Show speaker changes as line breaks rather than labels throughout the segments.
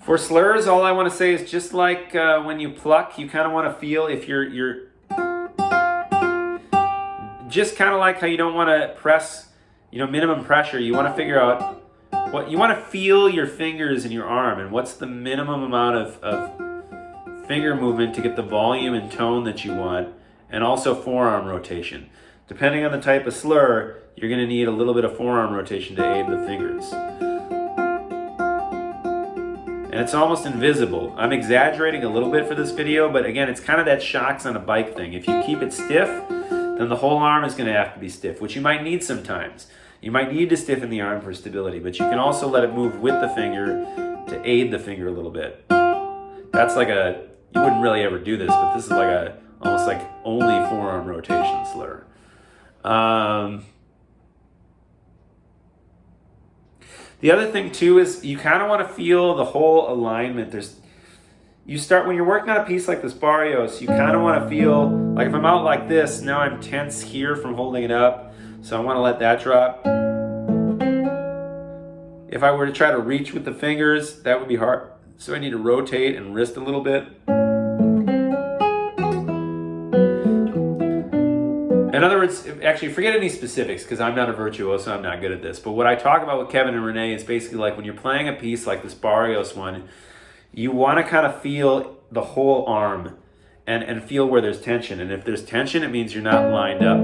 For slurs, all I want to say is just like when you pluck, you kind of want to feel if you're just kind of like how you don't want to press, minimum pressure. You want to figure out what you want to feel your fingers in your arm and what's the minimum amount of finger movement to get the volume and tone that you want, and also forearm rotation. Depending on the type of slur, you're going to need a little bit of forearm rotation to aid the fingers. And it's almost invisible. I'm exaggerating a little bit for this video, but again, it's kind of that shocks on a bike thing. If you keep it stiff, then the whole arm is going to have to be stiff, which you might need sometimes. You might need to stiffen the arm for stability, but you can also let it move with the finger to aid the finger a little bit. That's like you wouldn't really ever do this, but this is like almost like only forearm rotation slur. The other thing too is you kind of want to feel the whole alignment. When you're working on a piece like this Barrios, you kind of want to feel like if I'm out like this, now I'm tense here from holding it up, so I want to let that drop. If I were to try to reach with the fingers, that would be hard, so I need to rotate and wrist a little bit. In other words, actually forget any specifics because I'm not a virtuoso, I'm not good at this. But what I talk about with Kevin and Renee is basically like when you're playing a piece like this Barrios one, you want to kind of feel the whole arm and feel where there's tension. And if there's tension, it means you're not lined up.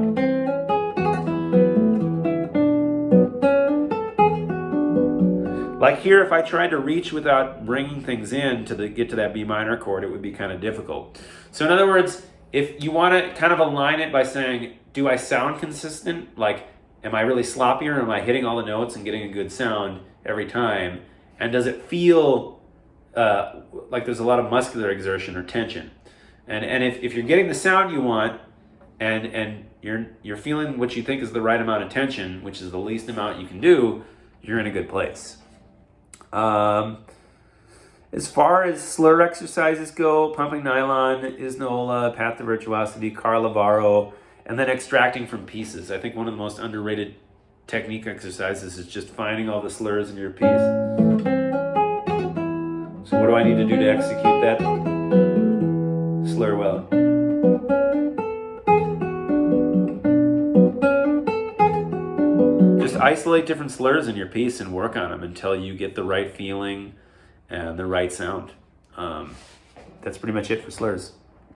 Like here, if I tried to reach without bringing things in to get to that B minor chord, it would be kind of difficult. So in other words, if you want to kind of align it by saying, do I sound consistent? Like, am I really sloppy or am I hitting all the notes and getting a good sound every time? And does it feel like there's a lot of muscular exertion or tension? And if you're getting the sound you want and you're feeling what you think is the right amount of tension, which is the least amount you can do, you're in a good place. As far as slur exercises go, pumping nylon, Iznaola, path to virtuosity, Carlavaro, and then extracting from pieces. I think one of the most underrated technique exercises is just finding all the slurs in your piece. So what do I need to do to execute that slur well? Just isolate different slurs in your piece and work on them until you get the right feeling and the right sound. That's pretty much it for slurs.